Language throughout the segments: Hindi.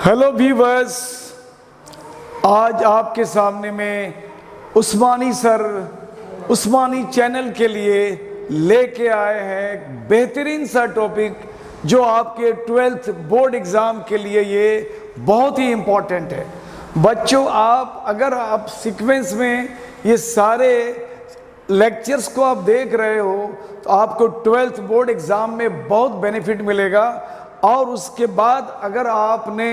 हेलो व्यूअर्स, आज आपके सामने में उस्मानी सर उस्मानी चैनल के लिए लेके आए हैं बेहतरीन सा टॉपिक जो आपके 12th बोर्ड एग्ज़ाम के लिए ये बहुत ही इम्पोर्टेंट है। बच्चों, अगर आप सीक्वेंस में ये सारे लेक्चर्स को आप देख रहे हो तो आपको 12th बोर्ड एग्ज़ाम में बहुत बेनिफिट मिलेगा। और उसके बाद अगर आपने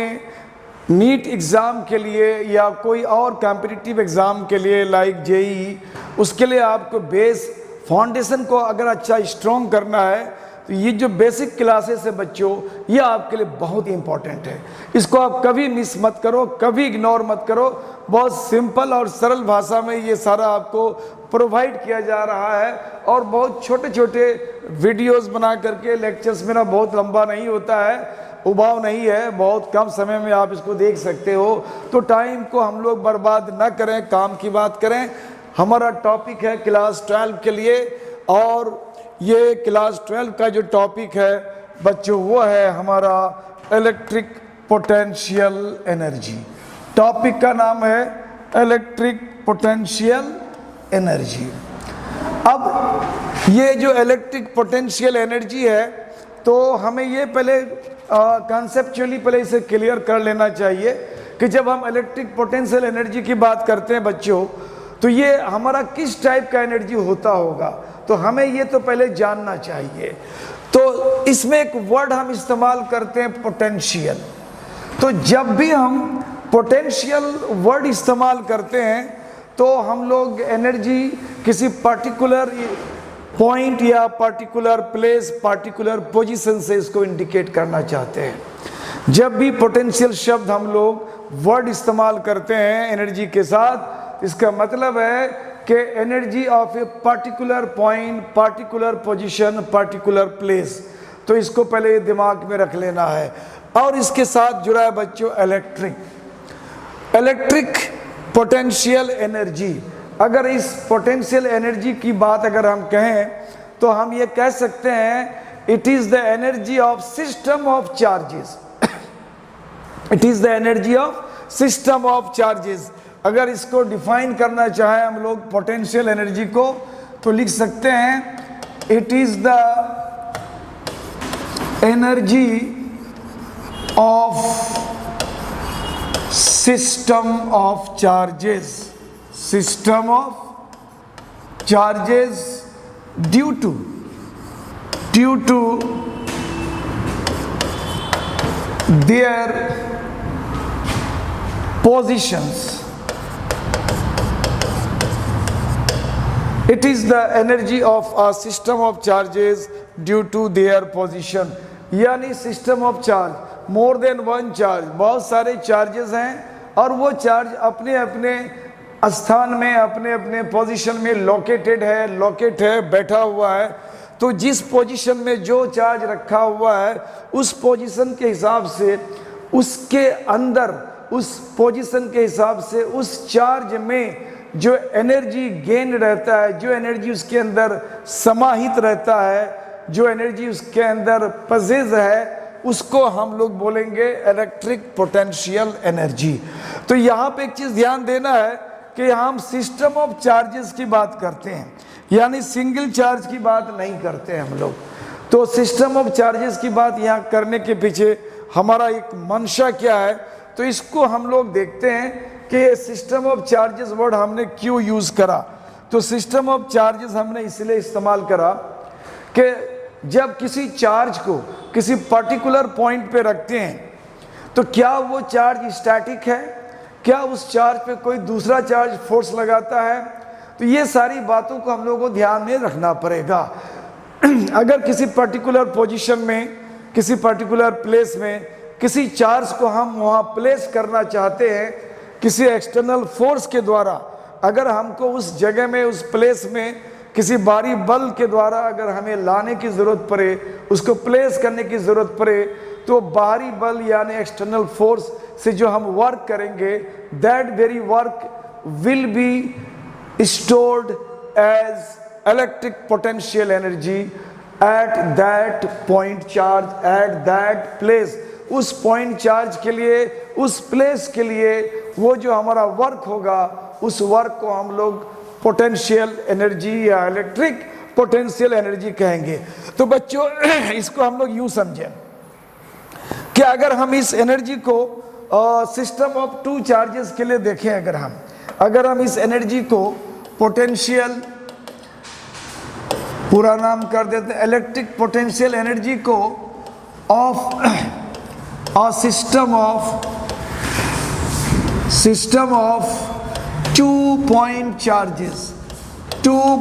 नीट एग्ज़ाम के लिए या कोई और कॉम्पिटिटिव एग्ज़ाम के लिए लाइक जेई, उसके लिए आपको बेस फाउंडेशन को अगर अच्छा स्ट्रॉन्ग करना है तो ये जो बेसिक क्लासेस है बच्चों, ये आपके लिए बहुत ही इंपॉर्टेंट है। इसको आप कभी मिस मत करो, कभी इग्नोर मत करो। बहुत सिंपल और सरल भाषा में ये सारा आपको प्रोवाइड किया जा रहा है और बहुत छोटे छोटे वीडियोस बना करके लेक्चर्स मेरा बहुत लंबा नहीं होता है, उबाऊ नहीं है, बहुत कम समय में आप इसको देख सकते हो। तो टाइम को हम लोग बर्बाद ना करें, काम की बात करें। हमारा टॉपिक है क्लास 12 के लिए और ये क्लास 12 का जो टॉपिक है बच्चों वो है हमारा इलेक्ट्रिक पोटेंशियल एनर्जी। टॉपिक का नाम है इलेक्ट्रिक पोटेंशियल एनर्जी। अब ये जो इलेक्ट्रिक पोटेंशियल एनर्जी है तो हमें ये पहले कॉन्सेप्चुअली पहले इसे क्लियर कर लेना चाहिए कि जब हम इलेक्ट्रिक पोटेंशियल एनर्जी की बात करते हैं बच्चों तो ये हमारा किस टाइप का एनर्जी होता होगा, तो हमें ये तो पहले जानना चाहिए। तो इसमें एक वर्ड हम इस्तेमाल करते हैं पोटेंशियल। तो जब भी हम पोटेंशियल वर्ड इस्तेमाल करते हैं तो हम लोग एनर्जी किसी पर्टिकुलर पॉइंट या पर्टिकुलर प्लेस, पर्टिकुलर पोजीशन से इसको इंडिकेट करना चाहते हैं। जब भी पोटेंशियल शब्द हम लोग वर्ड इस्तेमाल करते हैं एनर्जी के साथ, इसका मतलब है कि energy of a particular point, particular position, particular place. तो इसको पहले दिमाग में रख लेना है। और इसके साथ जुड़ा है बच्चों इलेक्ट्रिक पोटेंशियल एनर्जी। अगर इस पोटेंशियल एनर्जी की बात अगर हम कहें तो हम ये कह सकते हैं it is the energy of system of charges. It is the energy of system of charges. अगर इसको डिफाइन करना चाहें हम लोग पोटेंशियल एनर्जी को तो लिख सकते हैं it is the energy of system of charges. System of charges due to their positions. It is the energy of a system of charges due to their position. यानी system of charge, more than one charge, बहुत सारे चार्जेस हैं और वो चार्ज अपने अपने स्थान में, अपने अपने पोजीशन में लोकेट है, बैठा हुआ है। तो जिस पोजीशन में जो चार्ज रखा हुआ है उस पोजीशन के हिसाब से, उसके अंदर उस पोजीशन के हिसाब से उस चार्ज में जो एनर्जी गेन रहता है, जो एनर्जी उसके अंदर समाहित रहता है, जो एनर्जी उसके अंदर पजेज है, उसको हम लोग बोलेंगे इलेक्ट्रिक पोटेंशियल एनर्जी। तो यहाँ पे एक चीज़ ध्यान देना है कि यहाँ हम सिस्टम ऑफ चार्जेस की बात करते हैं, यानी सिंगल चार्ज की बात नहीं करते हैं हम लोग। तो सिस्टम ऑफ चार्जेस की बात यहाँ करने के पीछे हमारा एक मंशा क्या है, तो इसको हम लोग देखते हैं कि सिस्टम ऑफ चार्जेस वर्ड हमने क्यों यूज़ करा। तो सिस्टम ऑफ चार्जेस हमने इसलिए इस्तेमाल करा कि जब किसी चार्ज को किसी पर्टिकुलर पॉइंट पे रखते हैं तो क्या वो चार्ज स्टैटिक है, क्या उस चार्ज पे कोई दूसरा चार्ज फोर्स लगाता है। तो ये सारी बातों को हम लोगों को ध्यान में रखना पड़ेगा। अगर किसी पर्टिकुलर पोजीशन में, किसी पर्टिकुलर प्लेस में किसी चार्ज को हम वहाँ प्लेस करना चाहते हैं किसी एक्सटर्नल फोर्स के द्वारा, अगर हमको उस जगह में, उस प्लेस में किसी भारी बल के द्वारा अगर हमें लाने की ज़रूरत पड़े, उसको प्लेस करने की ज़रूरत पड़े, तो बाहरी बल यानी एक्सटर्नल फोर्स से जो हम वर्क करेंगे that very work will be stored as electric potential energy at that point charge, at that place. उस पॉइंट चार्ज के लिए, उस प्लेस के लिए वो जो हमारा वर्क होगा, उस वर्क को हम लोग पोटेंशियल एनर्जी या इलेक्ट्रिक पोटेंशियल एनर्जी कहेंगे। तो बच्चों इसको हम लोग यूं समझें कि अगर हम इस एनर्जी को सिस्टम ऑफ टू चार्जेस के लिए देखें, अगर हम इस एनर्जी को पोटेंशियल, पूरा नाम कर देते हैं इलेक्ट्रिक पोटेंशियल एनर्जी को of a system of 2 point charges, 2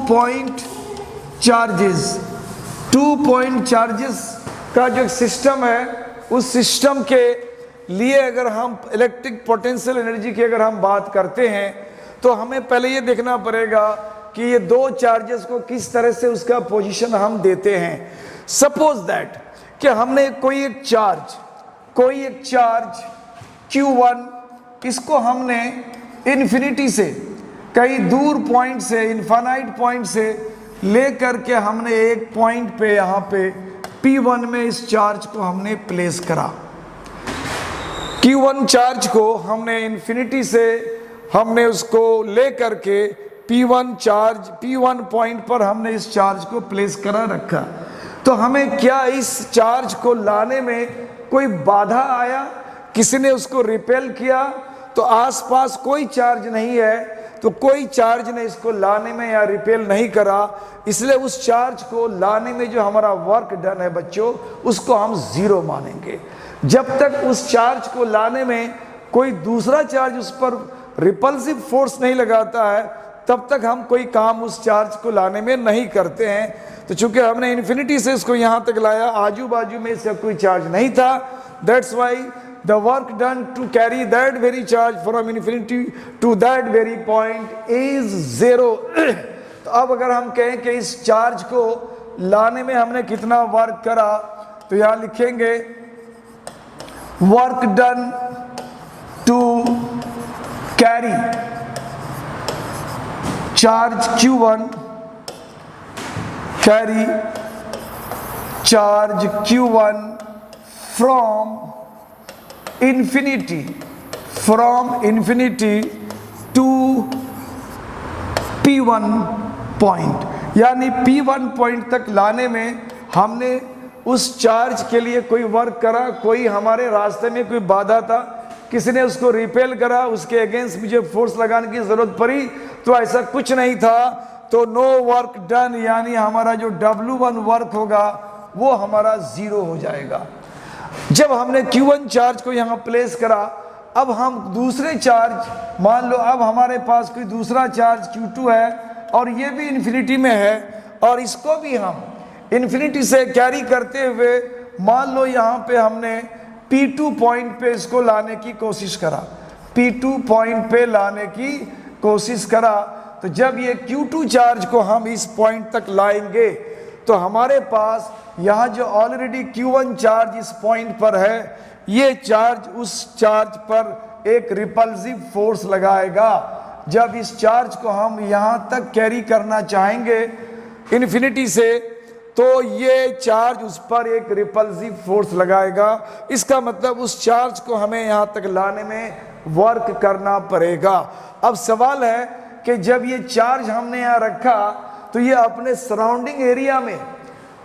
point charges का जो सिस्टम है, उस सिस्टम के लिए अगर हम इलेक्ट्रिक पोटेंशियल एनर्जी की अगर हम बात करते हैं तो हमें पहले ये देखना पड़ेगा कि ये दो चार्जेस को किस तरह से उसका पोजीशन हम देते हैं। सपोज दैट कि हमने कोई एक चार्ज Q1, इसको हमने इन्फिनिटी से, कई दूर पॉइंट से, इनफाइनाइट पॉइंट से ले करके हमने एक पॉइंट पे, यहाँ पे P1 में इस चार्ज को हमने प्लेस करा। Q1 चार्ज को हमने इन्फिनिटी से हमने उसको ले करके P1 पॉइंट पर हमने इस चार्ज को प्लेस करा रखा। तो हमें क्या इस चार्ज को लाने में कोई बाधा आया, किसी ने उसको रिपेल किया? तो आसपास कोई चार्ज नहीं है, तो कोई चार्ज ने इसको लाने में या रिपेल नहीं करा, इसलिए उस चार्ज को लाने में जो हमारा वर्क डन है बच्चों, उसको हम जीरो मानेंगे। जब तक उस चार्ज को लाने में कोई दूसरा चार्ज उस पर रिपल्सिव फोर्स नहीं लगाता है, तब तक हम कोई काम उस चार्ज को लाने में नहीं करते हैं। तो चूंकि हमने इन्फिनिटी से इसको यहाँ तक लाया, आजू बाजू में इसका कोई चार्ज नहीं था, that's why the work done to carry that very charge from infinity to that very point is zero। तो अब अगर हम कहें कि इस चार्ज को लाने में हमने कितना वर्क करा, तो यहां लिखेंगे work done to carry charge Q1, carry charge Q1 from infinity to P1 point, यानी P1 पॉइंट तक लाने में हमने उस चार्ज के लिए कोई वर्क करा, कोई हमारे रास्ते में कोई बाधा था, किसी ने उसको रिपेल करा, उसके अगेंस्ट मुझे फोर्स लगाने की जरूरत पड़ी, तो ऐसा कुछ नहीं था। तो नो वर्क डन, यानी हमारा जो W1 वर्क होगा वो हमारा जीरो हो जाएगा। जब हमने Q1 चार्ज को यहाँ प्लेस करा, अब हम दूसरे चार्ज, मान लो अब हमारे पास कोई दूसरा चार्ज Q2 है और ये भी इन्फिनिटी में है, और इसको भी हम इन्फिनिटी से कैरी करते हुए मान लो यहाँ पे हमने P2 पॉइंट पे इसको लाने की कोशिश करा, P2 पॉइंट पे लाने की कोशिश करा। तो जब ये Q2 चार्ज को हम इस पॉइंट तक लाएंगे, तो हमारे पास यहाँ जो ऑलरेडी Q1 चार्ज इस पॉइंट पर है, ये चार्ज उस चार्ज पर एक रिपल्सिव फोर्स लगाएगा। जब इस चार्ज को हम यहाँ तक कैरी करना चाहेंगे इन्फिनिटी से, तो ये चार्ज उस पर एक रिपल्सिव फोर्स लगाएगा। इसका मतलब उस चार्ज को हमें यहाँ तक लाने में वर्क करना पड़ेगा। अब सवाल है कि जब ये चार्ज हमने यहाँ रखा, तो ये अपने सराउंडिंग एरिया में,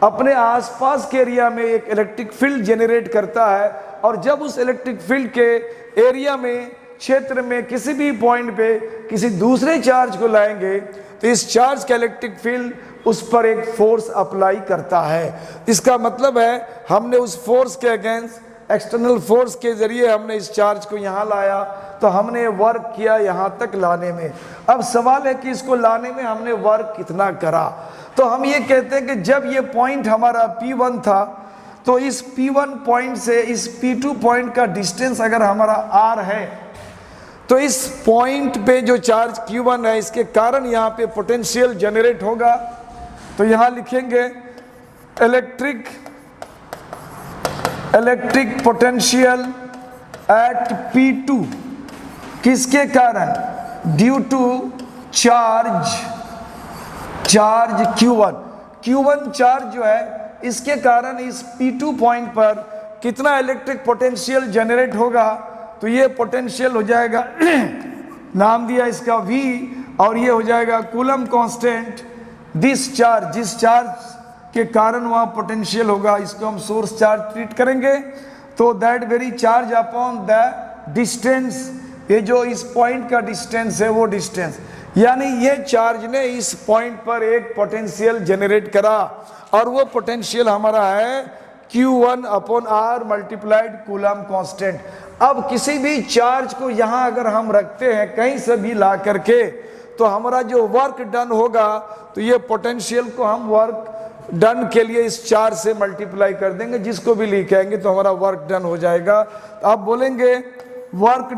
अपने आसपास के एरिया में एक इलेक्ट्रिक फील्ड जनरेट करता है, और जब उस इलेक्ट्रिक फील्ड के एरिया में, क्षेत्र में किसी भी पॉइंट पे किसी दूसरे चार्ज को लाएंगे, तो इस चार्ज का इलेक्ट्रिक फील्ड उस पर एक फोर्स अप्लाई करता है। इसका मतलब है हमने उस फोर्स के अगेंस्ट एक्सटर्नल फोर्स के जरिए हमने इस चार्ज को यहाँ लाया, तो हमने वर्क किया यहाँ तक लाने में। अब सवाल है कि इसको लाने में हमने वर्क कितना करा। तो हम ये कहते हैं कि जब ये पॉइंट हमारा P1 था, तो इस P1 पॉइंट से इस P2 पॉइंट का डिस्टेंस अगर हमारा R है, तो इस पॉइंट पे जो चार्ज Q1 है, इसके कारण यहाँ पे पोटेंशियल जनरेट होगा। तो यहाँ लिखेंगे इलेक्ट्रिक पोटेंशियल एट P2, किसके कारण? Due to charge Q1 charge जो है, इसके कारण इस P2 पॉइंट पर कितना इलेक्ट्रिक पोटेंशियल जनरेट होगा, तो ये पोटेंशियल हो जाएगा नाम दिया इसका V, और ये हो जाएगा कूलम कांस्टेंट। दिस चार्ज, जिस चार्ज के कारण वहाँ पोटेंशियल होगा, इसको हम सोर्स चार्ज ट्रीट करेंगे। तो that very charge upon the distance, ये जो इस पॉइंट का डिस्टेंस है वो डिस्टेंस, यानी ये चार्ज ने इस पॉइंट पर एक पोटेंशियल जनरेट करा, और वो पोटेंशियल हमारा है Q1 upon R multiplied coulomb constant. अब किसी भी चार्ज को यहाँ अगर हम रखते हैं कहीं से भी ला करके, तो हमारा जो वर्क डन होगा, तो ये पोटेंशियल को हम वर्क डन के लिए इस चार्ज से मल्टीप्लाई कर देंगे, जिसको भी लिखेंगे तो हमारा वर्क डन हो जाएगा। तो आप बोलेंगे work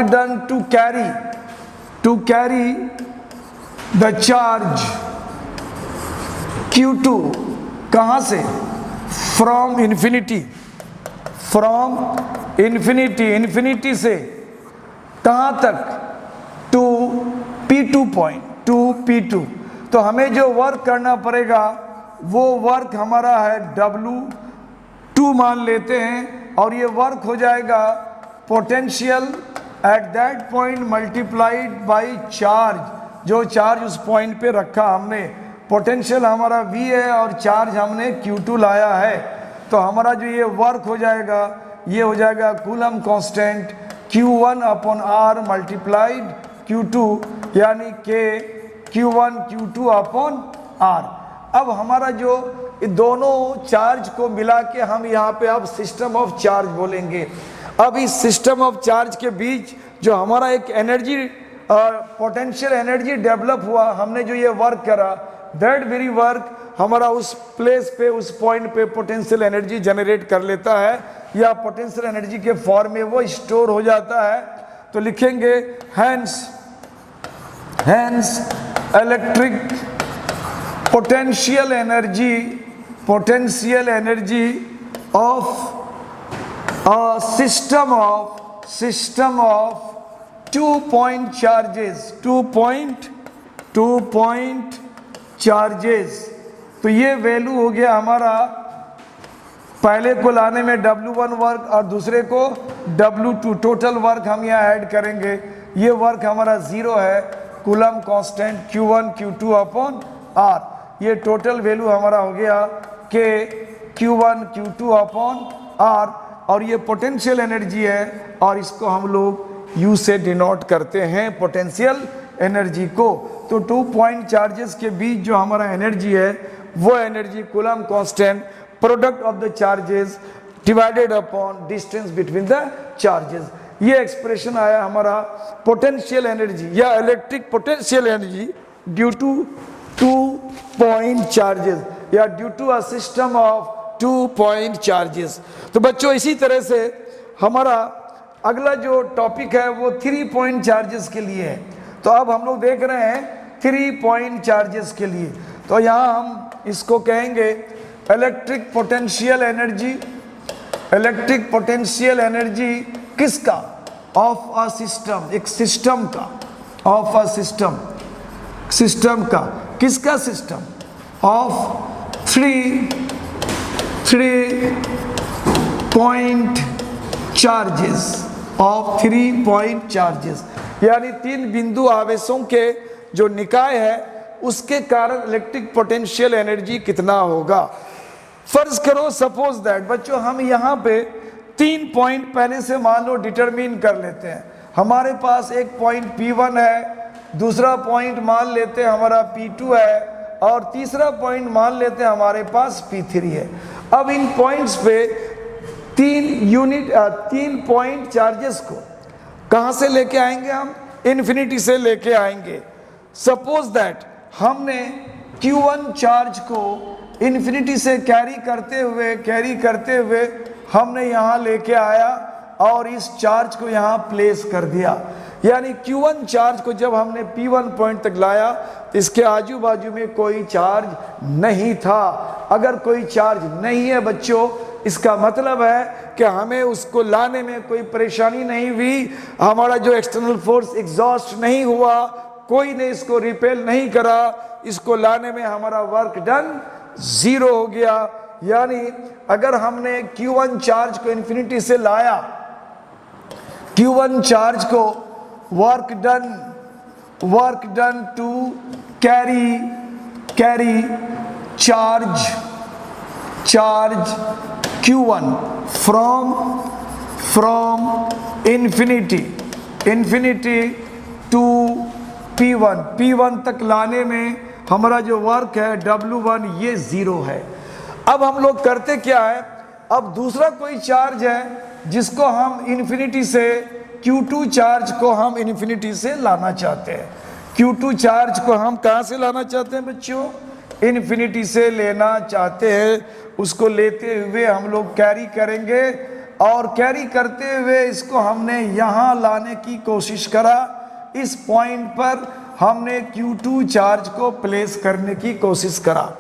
done to carry the charge Q2, कहाँ से? फ्रॉम इन्फिनिटी से कहाँ तक? To P2 point, to P2। तो हमें जो वर्क करना पड़ेगा वो वर्क हमारा है W2 मान लेते हैं, और ये वर्क हो जाएगा potential at that point multiplied by charge, जो चार्ज उस पॉइंट पे रखा हमने। पोटेंशियल हमारा V है और चार्ज हमने Q2 लाया है, तो हमारा जो ये वर्क हो जाएगा, ये हो जाएगा coulomb constant Q1 upon R multiplied Q2, यानी के Q1 Q2 अपॉन R। अब हमारा जो दोनों चार्ज को मिला के हम यहाँ पे अब सिस्टम ऑफ चार्ज बोलेंगे। अब इस सिस्टम ऑफ चार्ज के बीच जो हमारा एक एनर्जी, पोटेंशियल एनर्जी डेवलप हुआ, हमने जो ये वर्क करा, दैट वेरी वर्क हमारा उस प्लेस पे, उस पॉइंट पे पोटेंशियल एनर्जी जनरेट कर लेता है, या पोटेंशियल एनर्जी के फॉर्म में वो स्टोर हो जाता है। तो लिखेंगे hence electric potential energy of a system of 2 point charges, तो ये वैल्यू हो गया हमारा, पहले को लाने में W1 वर्क और दूसरे को W2, टोटल वर्क हम यहाँ ऐड करेंगे। ये वर्क हमारा 0 है, coulomb constant Q1 Q2 upon R। ये टोटल वैल्यू हमारा हो गया के Q1 Q2 अपॉन R, और ये पोटेंशियल एनर्जी है, और इसको हम लोग U से डिनोट करते हैं पोटेंशियल एनर्जी को। तो 2 पॉइंट चार्जेस के बीच जो हमारा एनर्जी है, वो energy Coulomb constant product of the charges divided upon distance between the charges. ये एक्सप्रेशन आया हमारा पोटेंशियल एनर्जी या electric potential energy due to 2 point charges, या due to a system of 2 point charges. तो बच्चों इसी तरह से हमारा अगला जो टॉपिक है वो 3 पॉइंट चार्जेस के लिए है। तो अब हम लोग देख रहे हैं 3 पॉइंट चार्जेस के लिए। तो यहाँ हम इसको कहेंगे इलेक्ट्रिक पोटेंशियल एनर्जी किसका? ऑफ अ सिस्टम, एक सिस्टम का, ऑफ अ सिस्टम का, किसका system? Of 3 point charges, of 3 point charges, यानी 3 बिंदु आवेशों के जो निकाय है उसके कारण इलेक्ट्रिक पोटेंशियल एनर्जी कितना होगा। फर्ज करो सपोज दैट, बच्चों हम यहाँ पे 3 पॉइंट पहले से मान लो डिटरमिन कर लेते हैं। हमारे पास एक पॉइंट P1 है, दूसरा पॉइंट मान लेते हैं हमारा P2 है, और तीसरा पॉइंट मान लेते हैं हमारे पास P3 है। अब इन पॉइंट्स पे 3 पॉइंट चार्जेस को कहाँ से लेके आएंगे हम? इन्फिनिटी से लेके आएंगे। सपोज दैट हमने Q1 चार्ज को इन्फिनिटी से कैरी करते हुए हमने यहाँ लेके आया और इस चार्ज को यहाँ प्लेस कर दिया। यानी Q1 चार्ज को जब हमने P1 पॉइंट तक लाया तो इसके आजू बाजू में कोई चार्ज नहीं था। अगर कोई चार्ज नहीं है बच्चों, इसका मतलब है कि हमें उसको लाने में कोई परेशानी नहीं हुई, हमारा जो एक्सटर्नल फोर्स एग्जॉस्ट नहीं हुआ, कोई ने इसको रिपेल नहीं करा, इसको लाने में हमारा वर्क डन 0 हो गया। यानी अगर हमने Q1 चार्ज को इन्फिनिटी से लाया, Q1 चार्ज को work done to carry charge Q1 from infinity to P1 तक लाने में हमारा जो वर्क है W1 ये 0 है। अब हम लोग करते क्या है, अब दूसरा कोई चार्ज है जिसको हम इन्फिनिटी से Q2 चार्ज को हम इन्फिनिटी से लाना चाहते हैं। Q2 चार्ज को हम कहाँ से लाना चाहते हैं बच्चों? इन्फिनिटी से लेना चाहते हैं। उसको लेते हुए हम लोग कैरी करेंगे और कैरी करते हुए इसको हमने यहाँ लाने की कोशिश करा। इस पॉइंट पर हमने Q2 चार्ज को प्लेस करने की कोशिश करा।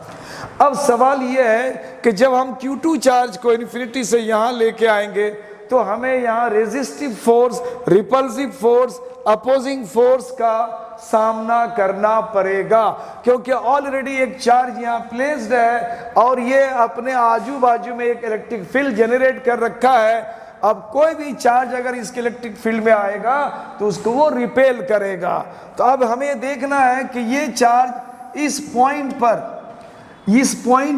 अब सवाल यह है कि जब हम Q2 चार्ज को इन्फिनिटी से यहाँ लेके आएंगे तो हमें यहाँ resistive force, repulsive force, opposing force का सामना करना पड़ेगा, क्योंकि ऑलरेडी एक चार्ज यहाँ प्लेस्ड है और ये अपने आजू बाजू में एक इलेक्ट्रिक फील्ड जनरेट कर रखा है। अब कोई भी चार्ज अगर इसके इलेक्ट्रिक फील्ड में आएगा तो उसको वो रिपेल करेगा। तो अब हमें देखना है कि ये चार्ज इस पॉइंट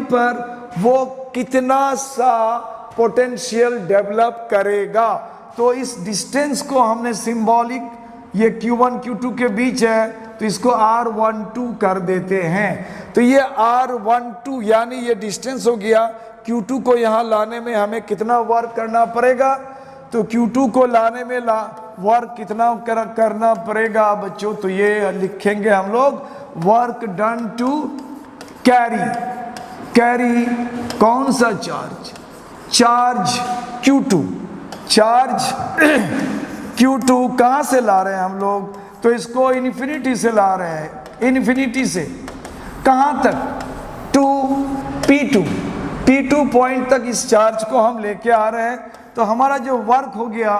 पर वो कितना सा पोटेंशियल डेवलप करेगा। तो इस डिस्टेंस को हमने सिंबॉलिक, ये Q1 Q2 के बीच है तो इसको R12 कर देते हैं। तो ये R12 यानी ये डिस्टेंस हो गया। Q2 को यहाँ लाने में हमें कितना वर्क करना पड़ेगा? तो Q2 को लाने में वर्क कितना करना पड़ेगा बच्चों? तो ये लिखेंगे हम लोग वर्क डन टू कैरी कौन सा चार्ज Q2 कहाँ से ला रहे हैं हम लोग? तो इसको इन्फिनिटी से ला रहे हैं। इन्फिनिटी से कहाँ तक? टू P2 पॉइंट तक इस चार्ज को हम लेके आ रहे हैं। तो हमारा जो वर्क हो गया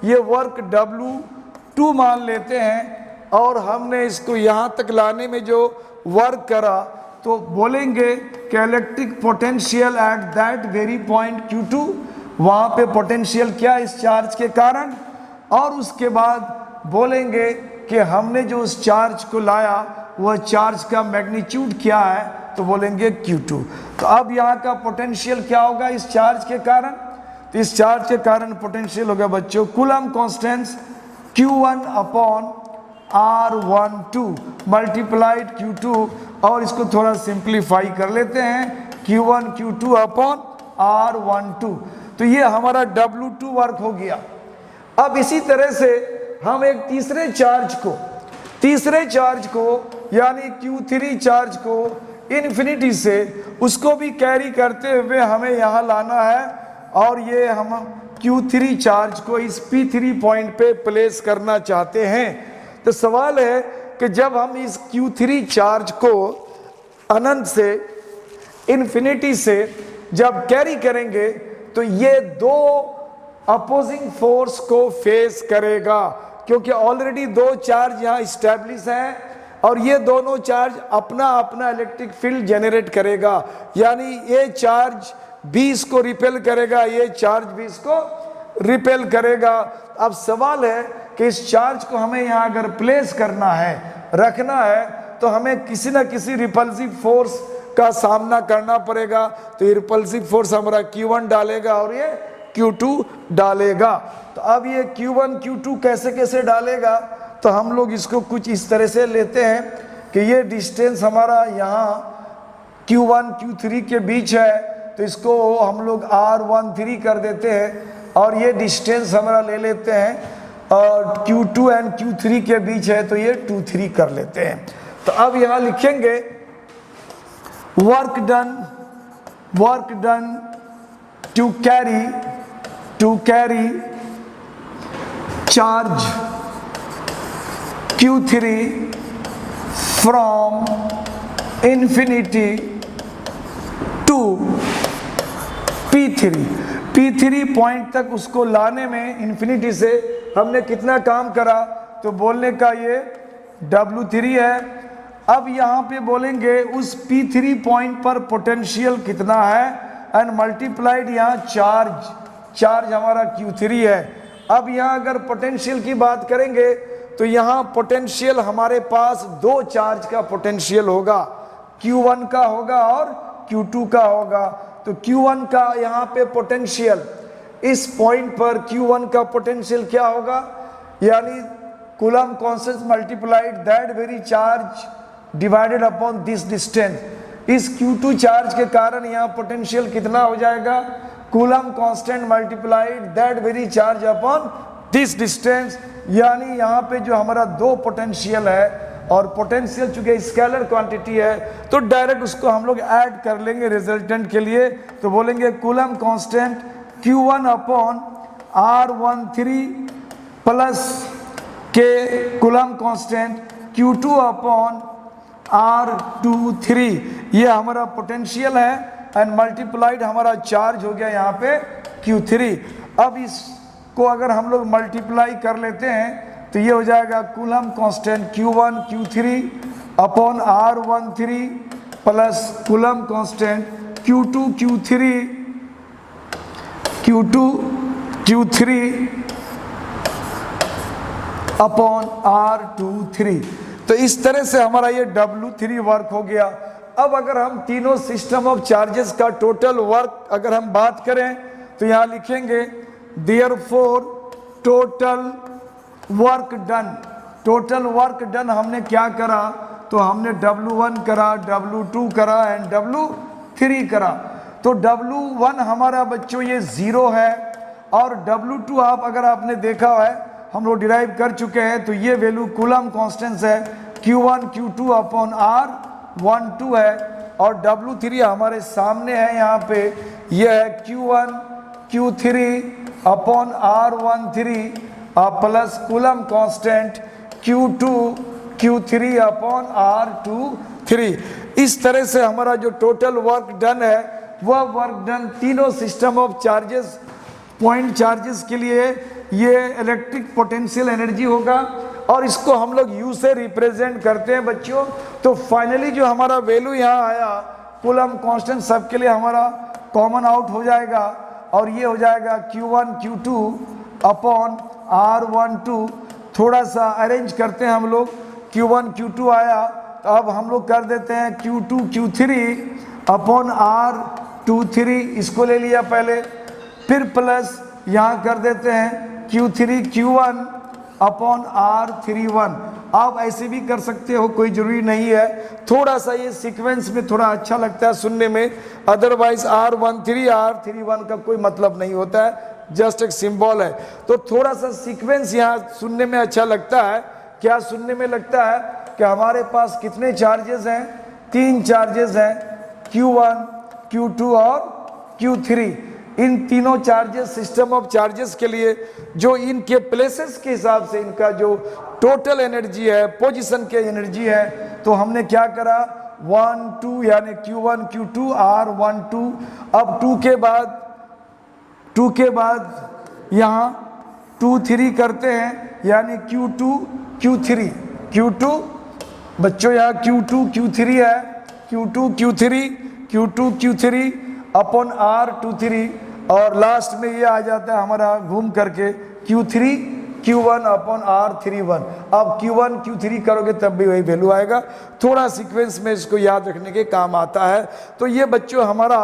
ये वर्क W2 मान लेते हैं और हमने इसको यहाँ तक लाने में जो वर्क करा तो बोलेंगे कि electric potential at that very point Q2, वहाँ पे पोटेंशियल क्या इस चार्ज के कारण, और उसके बाद बोलेंगे कि हमने जो उस चार्ज को लाया वह चार्ज का मैग्नीट्यूड क्या है, तो बोलेंगे Q2। तो अब यहाँ का पोटेंशियल क्या होगा इस चार्ज के कारण? तो इस चार्ज के कारण पोटेंशियल होगा बच्चों coulomb constant Q1 upon R12 multiplied Q2, और इसको थोड़ा सिंप्लीफाई कर लेते हैं Q1 Q2 अपॉन R12। तो ये हमारा W2 वर्क हो गया। अब इसी तरह से हम एक तीसरे चार्ज को यानी Q3 चार्ज को इन्फिनिटी से उसको भी कैरी करते हुए हमें यहाँ लाना है और ये हम Q3 चार्ज को इस P3 पॉइंट पे प्लेस करना चाहते हैं। तो सवाल है कि जब हम इस Q3 चार्ज को अनंत से इन्फिनिटी से जब कैरी करेंगे तो ये दो अपोजिंग फोर्स को फेस करेगा, क्योंकि ऑलरेडी दो चार्ज यहाँ इस्टेब्लिश हैं और ये दोनों चार्ज अपना अपना इलेक्ट्रिक फील्ड जनरेट करेगा। यानी ये चार्ज 20 को रिपेल करेगा, ये चार्ज 20 को रिपेल करेगा। अब सवाल है कि इस चार्ज को हमें यहाँ अगर प्लेस करना है, रखना है, तो हमें किसी ना किसी रिपल्सिव फोर्स का सामना करना पड़ेगा। तो ये रिपल्सिव फोर्स हमारा Q1 डालेगा और ये Q2 डालेगा। तो अब ये Q1 Q2 कैसे कैसे डालेगा, तो हम लोग इसको कुछ इस तरह से लेते हैं कि ये डिस्टेंस हमारा यहाँ Q1 Q3 के बीच है, तो इसको हम लोग R13 कर देते हैं और ये डिस्टेंस हमारा ले लेते हैं और Q2 एंड Q3 के बीच है तो ये 2-3 कर लेते हैं। तो अब यहाँ लिखेंगे work done to carry charge Q3 from infinity to P3 point तक उसको लाने में इन्फिनिटी से हमने कितना काम करा, तो बोलने का ये W3 है। अब यहाँ पे बोलेंगे उस P3 पॉइंट पर पोटेंशियल कितना है, एंड मल्टीप्लाइड यहाँ चार्ज हमारा Q3 है। अब यहाँ अगर पोटेंशियल की बात करेंगे तो यहाँ पोटेंशियल हमारे पास दो चार्ज का पोटेंशियल होगा, Q1 का होगा और Q2 का होगा। तो Q1 का यहाँ पे पोटेंशियल, इस पॉइंट पर Q1 का पोटेंशियल क्या होगा, यानी coulomb constant multiplied that very charge divided upon this distance. इस Q2 चार्ज के कारण यहाँ पोटेंशियल कितना हो जाएगा, coulomb constant multiplied that very charge upon this distance. यानी यहाँ पे जो हमारा दो पोटेंशियल है और पोटेंशियल चूंकि स्केलर क्वांटिटी है तो डायरेक्ट उसको हम लोग ऐड कर लेंगे रिजल्टेंट के लिए। तो बोलेंगे Coulomb constant Q1 upon R13 plus k Coulomb constant Q2 upon R23, ये हमारा पोटेंशियल है एंड मल्टीप्लाइड हमारा चार्ज हो गया यहाँ पे Q3। अब इसको अगर हम लोग मल्टीप्लाई कर लेते हैं तो ये हो जाएगा coulomb constant Q1 Q3 upon R13 plus coulomb constant Q2 Q3 upon R23। तो इस तरह से हमारा ये W3 वर्क हो गया। अब अगर हम तीनों सिस्टम ऑफ चार्जेस का टोटल वर्क अगर हम बात करें तो यहाँ लिखेंगे therefore total work done. Total work done हमने क्या करा, तो हमने W1 करा, W2 करा एंड W3 करा। तो W1 हमारा बच्चों ये 0 है और W2 आप अगर आपने देखा है हम लोग डिराइव कर चुके हैं, तो ये वैल्यू कूलम कांस्टेंट है Q1 Q2 अपॉन R12 है और W3 हमारे सामने है यहाँ पे, ये है Q1 Q3 upon R13 plus coulomb constant Q2 Q3 upon R23। इस तरह से हमारा जो टोटल वर्क डन है वह वर्क डन तीनों system of charges point charges के लिए ये इलेक्ट्रिक पोटेंशियल एनर्जी होगा और इसको हम लोग U से रिप्रेजेंट करते हैं बच्चों। तो फाइनली जो हमारा वैल्यू यहाँ आया कूलम कांस्टेंट सबके लिए हमारा कॉमन आउट हो जाएगा और ये हो जाएगा Q1 Q2 अपॉन R12। थोड़ा सा अरेंज करते हैं हम लोग, Q1 Q2 आया तो अब हम लोग कर देते हैं Q2 Q3 अपॉन R23, इसको ले लिया पहले, फिर प्लस यहाँ कर देते हैं Q3 Q1 अपॉन R31। आप ऐसे भी कर सकते हो, कोई जरूरी नहीं है, थोड़ा सा ये सीक्वेंस में थोड़ा अच्छा लगता है सुनने में, अदरवाइज R13 R31 का कोई मतलब नहीं होता है, जस्ट एक सिंबल है। तो थोड़ा सा सीक्वेंस यहाँ सुनने में अच्छा लगता है। क्या सुनने में लगता है कि हमारे पास कितने चार्जेस हैं, 3 चार्जेस हैं, Q1 Q2 और Q3। इन तीनों चार्जेस सिस्टम ऑफ चार्जेस के लिए जो इनके प्लेसेस के हिसाब से इनका जो टोटल एनर्जी है, पोजीशन के एनर्जी है, तो हमने क्या करा 1 2 यानी Q1 Q2 R12। अब 2 के बाद यहाँ 2 3 करते हैं यानी Q2 Q2 बच्चों यहाँ Q2 Q3 है, Q2 Q3 अपॉन R23 और लास्ट में ये आ जाता है हमारा घूम करके Q3 Q1 अपॉन R31। अब Q1 Q3 करोगे तब भी वही वैल्यू आएगा, थोड़ा सीक्वेंस में इसको याद रखने के काम आता है। तो ये बच्चों हमारा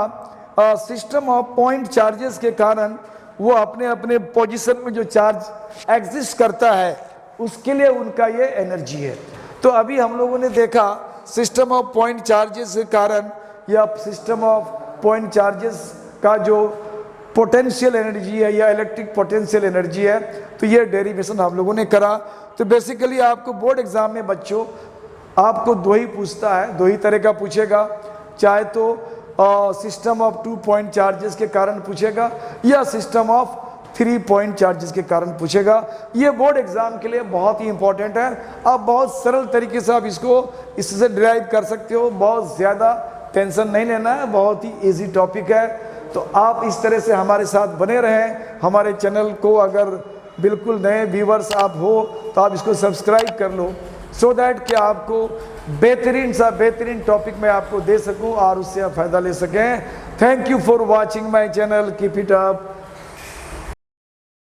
सिस्टम ऑफ पॉइंट चार्जेस के कारण वो अपने अपने पोजीशन में जो चार्ज एग्जिस्ट करता है उसके लिए उनका ये एनर्जी है। तो अभी हम लोगों ने देखा सिस्टम ऑफ पॉइंट चार्जेस के कारण या सिस्टम ऑफ पॉइंट चार्जेस का जो पोटेंशियल एनर्जी है या इलेक्ट्रिक पोटेंशियल एनर्जी है, तो ये डेरिवेशन हम लोगों ने करा। तो बेसिकली आपको बोर्ड एग्जाम में बच्चों आपको दो ही पूछता है, दो ही तरह का पूछेगा, चाहे तो सिस्टम ऑफ 2 पॉइंट चार्जेस के कारण पूछेगा या सिस्टम ऑफ 3 पॉइंट चार्जेस के कारण पूछेगा। ये बोर्ड एग्जाम के लिए बहुत ही इंपॉर्टेंट है। आप बहुत सरल तरीके से आप इससे डिराइव कर सकते हो, बहुत ज़्यादा टेंशन नहीं लेना है, बहुत ही इजी टॉपिक है। तो आप इस तरह से हमारे साथ बने रहें। हमारे चैनल को अगर बिल्कुल नए व्यूवर्स आप हो तो आप इसको सब्सक्राइब कर लो, सो दैट कि आपको बेहतरीन टॉपिक मैं आपको दे सकूं और उससे आप फ़ायदा ले सकें। Thank you for watching my channel. Keep it up.